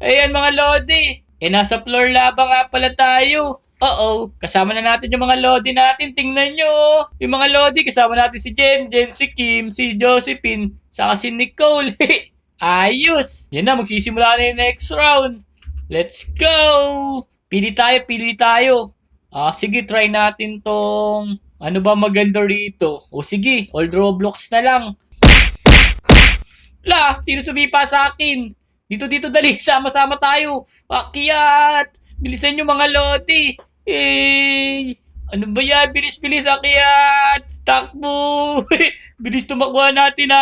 Ayan mga Lodi. Nasa floor laba nga pala tayo. Oo, kasama na natin yung mga Lodi natin. Tingnan nyo. Yung mga Lodi, kasama natin si Jen, si Kim, si Josephine, saka si Nicole. Ayos. Yan na, magsisimula na yung next round. Let's go. Pili tayo, pili tayo. Sige, try natin tong... Ano ba maganda rito? O sige, old Roblox na lang. Sino sumipa sa akin? Dito, dali. Sama-sama tayo. Akyat! Bilisan nyo mga Lodi. Ano ba yan? Bilis-bilis, akyat! Takbo! Bilis tumakbo natin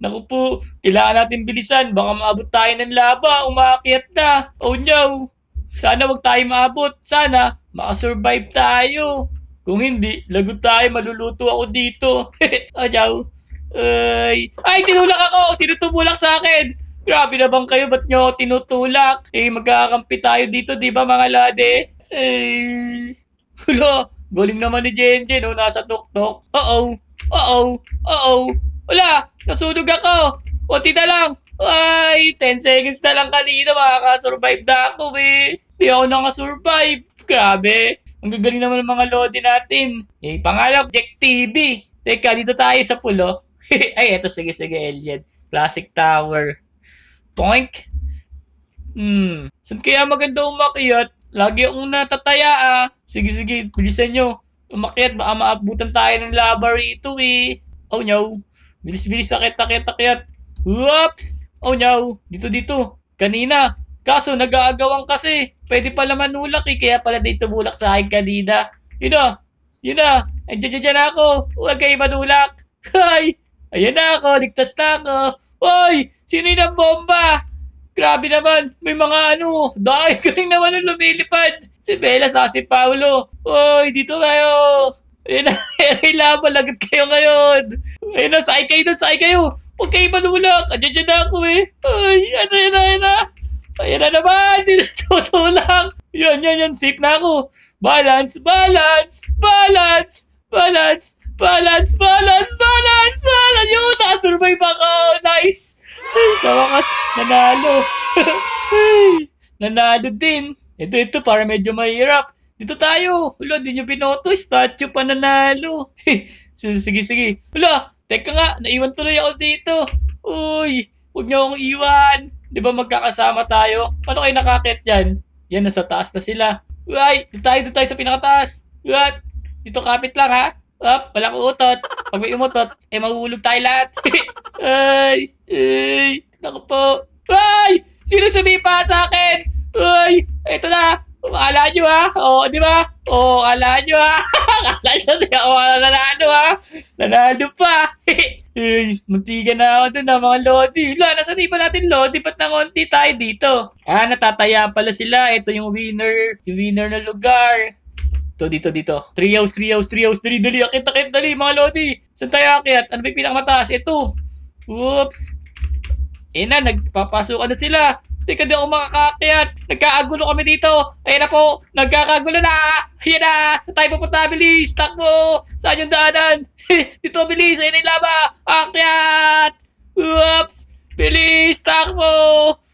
Naku po, kailangan natin bilisan. Baka maabot tayo ng laba. Umakyat na. Oh no! Sana wag tayo maabot. Sana makasurvive tayo. Kung hindi, lagot tayo. Maluluto ako dito. Ayaw. Ay, tinulak ako! Sino tumulak sa akin? Grabe naman kayo, ba't nyo ako tinutulak? Magkakampi tayo dito, di ba mga lade? Galing naman ni Jenjen, nasa tuktok. Wala, nasunog ako. Kunti na lang. 10 seconds na lang kanina, makakasurvive na ako Di ako nakasurvive. Grabe. Ang gagaling naman ng mga lode natin. Pangalan, Jack TV. Teka, dito tayo sa pulo. Ay, eto, sige, alien. Classic tower. Poink! Saan kaya maganda umakyat? Lagi akong natataya Sige, bilisan nyo. Umakyat, baka maabutan tayo ng lava rito Oh no. Bilis, akyat. Whoops! Oh no. Dito. Kanina. Kaso, nag-aagawan kasi. Pwede pala manulak kaya pala dito bulak sa akin kanina. Yun na. Andiyan ako. Huwag kayo manulak. Hay! Ayan na ako, ligtas na ako. Hoy! Sino yung bomba? Grabe naman, may mga dahil galing naman yung lumilipad. Si Bella sa si Paolo. Hoy, dito kayo. Ayan na, laban, lagat kayo ngayon. Ayan na, sakay kayo. Huwag kayo manulak. Andiyan na ako Ay, ayan na. Ayan na naman, hindi na tutulak. Yan, safe na ako. Balance. Yun, nakasurvive ako. Nice. Sa wakas, nanalo. Nanalo din. Ito, para medyo mahirap. Dito tayo. Di nyo binoto. Statue pa nanalo. Sige. Teka nga, naiwan tuloy ako dito. Uy, huwag nyo akong iwan. Di ba magkakasama tayo? Paano kayo nakakit dyan? Yan, nasa taas na sila. Uy, dito tayo sa pinakataas. Dito kapit lang walang utot. Pag may umutot, mahulog tayo lahat. Naku po. Sino sumipa sa akin? Ito na. Akala nyo di ba? Akala nyo Akala nyo di ako nanalo Nanalo pa. Muntigan na ako dun mga Lodi. Nasaan iba natin Lodi? Ba't nangonti tayo dito? Natataya pala sila. Ito yung winner. Yung winner na lugar. Dito. 3 house. Dali, akit, dali mga Lodi. Saan tayo akit? Ano ba yung pinakamataas? Ito. Oops. Nagpapasukan na sila. Teka, di ako makakakyat. Nagkakagulo kami dito. Ayan na po. Nagkakagulo na. Ayan na. Saan tayo pupunta? Bilis. Takbo. Saan yung daanan? Dito, bilis. Ayan yung laba. Akyat. Oops. Bilis. Takbo.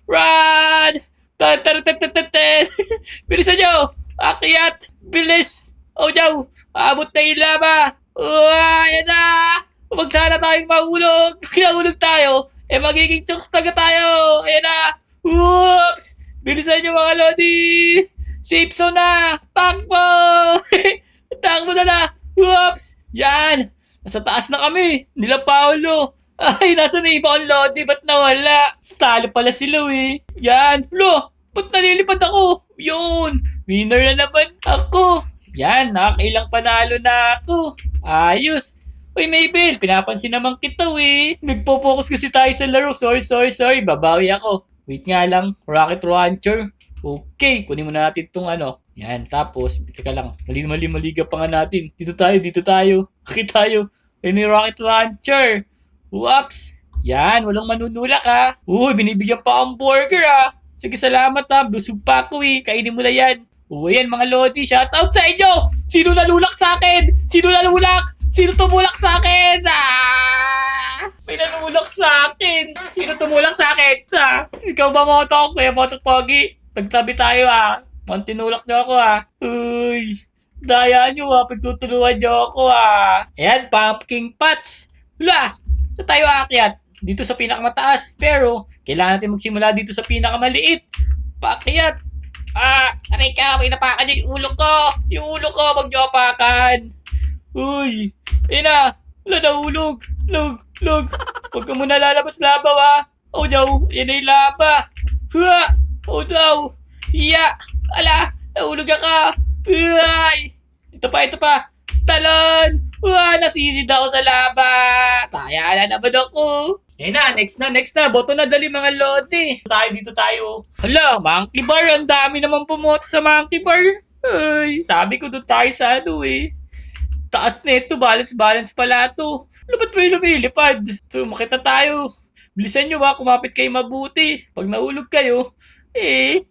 Run. Bilisan nyo. Akyat. Bilis. Oh, no. Abot na yung laba. Ayan na. Huwag sana tayong mahulog. Pag nahulog tayo, magiging chokes taga tayo. Ayan na. Whoops! Bilisan nyo mga Lodi! Safe zone na! Takbo! Takbo na! Whoops! Yan! Nasa taas na kami! Nila Paolo! Ay, nasa na iba ang Lodi? Ba't nawala? Talo pala sila Yan! Ba't nalilipad ako? Yun! Winner na naman ako! Yan! Nakakailang panalo na ako! Ayos! Uy, Mabel! Pinapansin naman kita Nagpo-focus kasi tayo sa laro. Sorry. Babawi ako. Wait nga lang, rocket launcher. Okay, kunin muna natin itong Yan, tapos, teka lang, maliga pa nga natin. Dito tayo. Bakit tayo? Ayun yung rocket launcher. Whoops! Yan, walang manunulak Uy, binibigyan pa akong burger Sige, salamat busog pa ako Kainin mo na yan. Yan mga Lodi, shoutout sa inyo! Sino nalulak sa akin? Sino tumulak sa akin? May nanulak sa akin. Sino tumulak sa akin? Ikaw ba, Motok? Kuya Motok Pogi? Nagtabi tayo tinulak niyo ako Uy, daya niyo pagtutulungan niyo ako Ayan, pumpkin patch. Wala, sa tayo aakyat? Dito sa pinakamataas. Pero, kailangan natin magsimula dito sa pinakamaliit. Paakyat. Aray ka, may napakan yung ulo ko. Yung ulo ko, wag niyo apakan. Uy, ayun wala nahulog. Lug. Huwag ka muna lalabas labaw Oh no, yan ay laba. Oh no. Ala, nahulog ka. Ay. Ito pa. Talon. Nasisid ako sa laba. Kaya na naman ako. Next na. Boto na dali mga lodi. Dito tayo. Hala, monkey bar. Ang dami naman pumoto sa monkey bar. Ay, sabi ko doon tayo sa taas na ito, balance pala ito. Ba't may lumilipad? So, makita tayo. Bilisan nyo kumapit kayo mabuti. Pag nahulog kayo,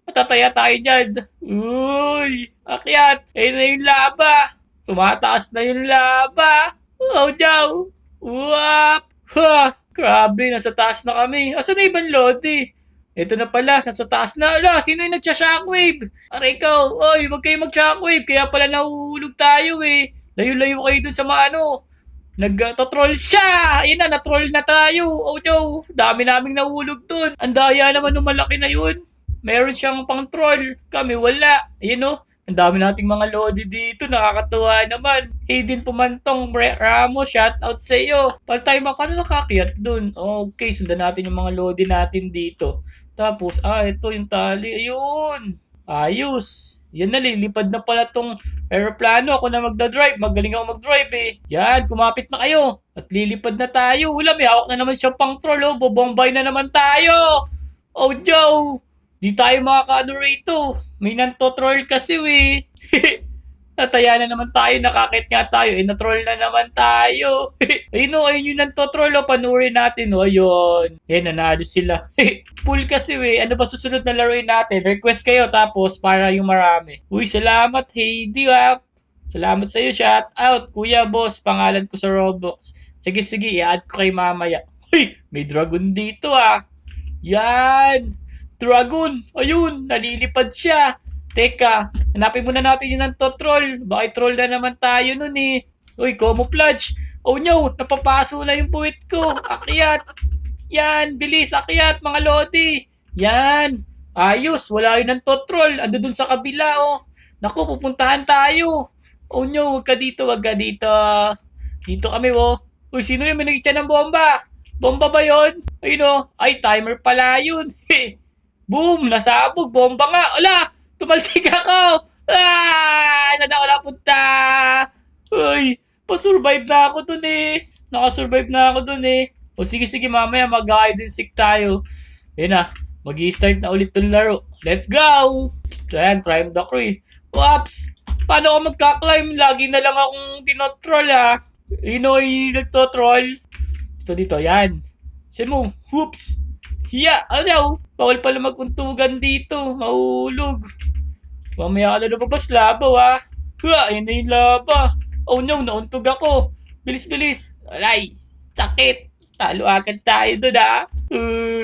matataya tayo dyan. Uy, akyat. Ayun na yung laba. Tumataas na yung laba. Oh, Jow. Wap. Grabe, nasa taas na kami. Asan na ibang lodi? Ito na pala, nasa taas na. Ala, sino yung nagsha-shockwave? Aray ikaw, oy, wag kayo mag-shockwave. Kaya pala nahuhulog tayo Layo-layo kayo dun sa nag-troll siya! Ayun na, na-troll na tayo. Oh no, dami naming nahulog dun. Ang daya naman nung malaki na yun. Meron siyang pang-troll. Kami wala. Ayun ang dami nating mga lodi dito. Nakakatuwa naman. Hayden Pumantong, Ramos, shoutout sa iyo. Paano tayo nakakiyat dun? Okay, sundan natin yung mga lodi natin dito. Tapos, ito yung tali. Ayun! Ayos! Yan lilipad na pala tong aeroplano. Ako na magdadrive. Magaling ako mag-drive Yan, kumapit na kayo. At lilipad na tayo. May hawak na naman siyang pang-troll Bobombay na naman tayo. Oh, Joe! Di tayo makaka-ano rito. May nanto-troll kasi Nataya na naman tayo, nakakit nga tayo, na-troll na naman tayo. ayun yung nanto-troll panurin natin ayun. Nanalo sila. Pool kasi ano ba susunod na laruin natin? Request kayo tapos para yung marami. Uy, salamat Heidi Salamat sa iyo, shout out. Kuya Boss, pangalan ko sa Roblox. Sige, i-add ko kay mamaya. Uy, may dragon dito Yan. Dragon. Ayun, nalilipad siya. Teka, hanapin muna natin yung nanto-troll. Baka troll na naman tayo nun Uy, camouflage. Oh no, napapaso na yung puwit ko. Akyat. Yan, bilis, akyat mga lodi. Yan. Ayos, wala yung nanto-troll. Ando dun sa kabila Naku, pupuntahan tayo. Oh no, wag ka dito. Dito kami Uy, sino yung may nagitsa ng bomba? Bomba ba yun? Ayun Ay, timer pala yun. Boom, nasabog. Bomba nga. Ala! Tumalsik ako! Saan ako napunta? Uy, pa-survive na ako dun Nakasurvive na ako dun O sige, mamaya mag-hide and seek tayo. Ayun mag-i-start na ulit tong laro. Let's go! Ayan, try the crew. Oops! Paano ako magka-climb? Lagi na lang akong tinotroll yung nagtotroll. Ito dito, yan. Sino? Whoops! Ano? Bawal pala maguntugan dito. Mahulog. Mamaya ka na lumabas labaw ayun na yung laba. Oh no, nauntog ako. Bilis. Alay, sakit. Talo agad tayo dun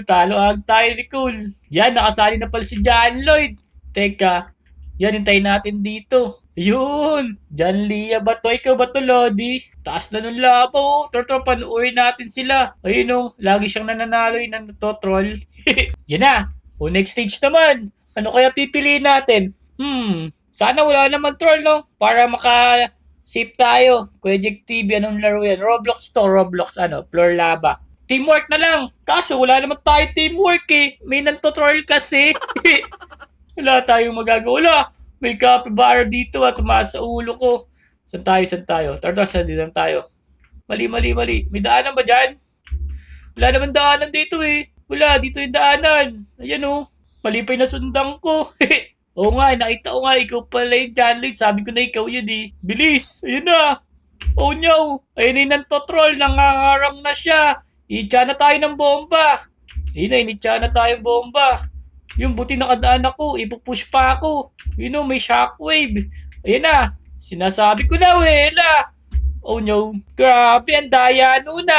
talo agad tayo ni Cole. Yan, nakasali na pala si John Lloyd. Teka, yan, hintayin natin dito. Ayun, John Lia ba to? Ikaw ba to, Lodi? Taas na nung labaw Tro, panuorin natin sila. Ayun lagi siyang nananalo yung nanto-troll. Yan next stage naman. Ano kaya pipiliin natin? Sana wala naman troll para maka-save tayo. Queject TV, anong laro yan? Roblox to, Floor Lava. Teamwork na lang. Kaso wala naman tayo teamwork May nanto-troll kasi. Wala tayong magagawa. Wala, may capybara dito tumaas sa ulo ko. Saan tayo? Tara, saan din tayo? Mali. May daanan ba dyan? Wala naman daanan dito Wala, dito yung daanan. Ayan mali pa yung nasundan ko. Oo nga, nakita ko nga, ikaw pala yung John Lloyd. Sabi ko na ikaw yun Bilis, ayun na. Oh no, ayun na yung nanto-troll, nangangarang na siya. Itcha na tayo ng bomba. Initcha na tayo ng bomba. Yung buti nakadaan ako, ipupush pa ako. May shockwave. Ayun na, sinasabi ko na, wala. Oh no, grabe, ang daya nun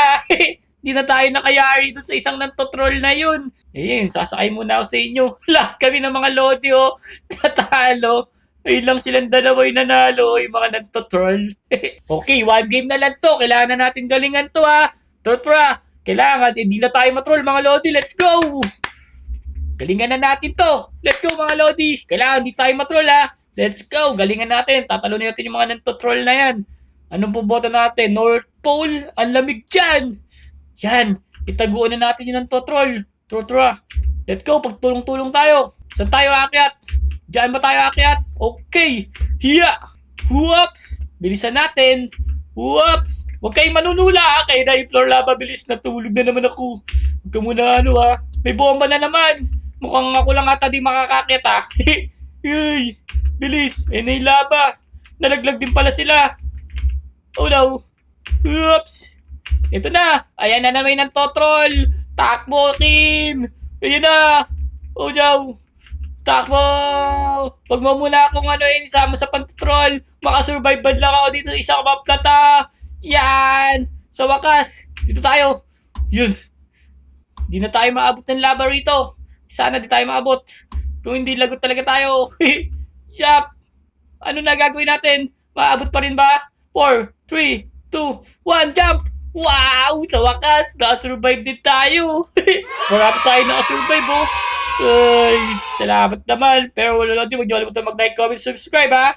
Di na tayo nakayari doon sa isang nantotroll na yun. Ayun, sasakay muna ako sa inyo. Lahat kami ng mga lodi, oh. Natalo. Ayun lang silang dalawa yung nanalo, yung mga nantotroll. Okay, one game na lang to. Kailangan na natin galingan to, ha. Totra, kailangan, hindi na tayo matroll, mga lodi. Let's go! Galingan na natin to. Let's go, mga lodi. Kailangan, hindi tayo matroll, ha. Let's go, galingan natin. Tatalunin natin yung mga nantotroll na yan. Anong buboto natin? North Pole? Ang lamig dyan. Yan, itaguan na natin yung nantotroll. Totra, let's go, pagtulong-tulong tayo. Saan tayo aakyat? Diyan ba tayo aakyat? Okay. Hiya! Whoops! Bilisan natin. Whoops! Huwag kayong manunula, ha? Kaya na yung floor lava, bilis. Natulog na naman ako. Huwag ka muna, ha? May bomba na naman. Mukhang ako lang ata di makakakit, ha? Yay! Bilis! Ayun na yung lava. Nalaglag din pala sila. Oh no! Oops! Ito na! Ayan na naman ng totroll! Takbo, Kim! Ayan na! Oh no! Takbo! Huwag mo muna akong isama sa pantotroll. Makasurvive bad lang ako dito sa isang map na ta. Yan! Sa wakas, dito tayo. Yun. Hindi na tayo maabot ng lava rito. Sana di tayo maabot. Kung hindi, lagot talaga tayo. Yup! Ano na gagawin natin? Maabot pa rin ba? 4, 3, 2, 1, jump! Wow! Sa wakas, nakasurvive din tayo. Marami tayo nakasurvive, oh. Ay, salamat naman. Pero wala lang din, huwag niyo kalimutan mag-like, comment, subscribe, ha?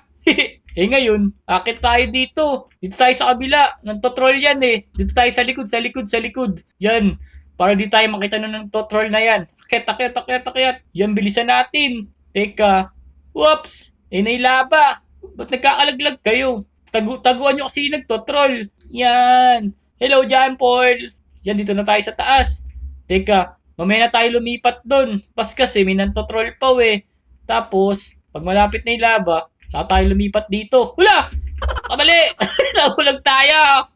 Ngayon, akit tayo dito. Dito tayo sa kabila. Nantotroll yan, eh. Dito tayo sa likod, sa likod, sa likod. Yan. Para di tayo makita na ng totroll na yan. Akyat. Yan, bilisan natin. Teka. Whoops! Na yung laba. Ba't nagkakalaglag kayo? Taguan nyo kasi yung nagtotroll. Yan. Hello, John Paul. Yan, dito na tayo sa taas. Teka. Mamaya na tayo lumipat doon. Pas kasi may nantotroll pa, eh. Tapos, pag malapit na yung laba, saka tayo lumipat dito. Hula! Kamali! Nahulag tayo!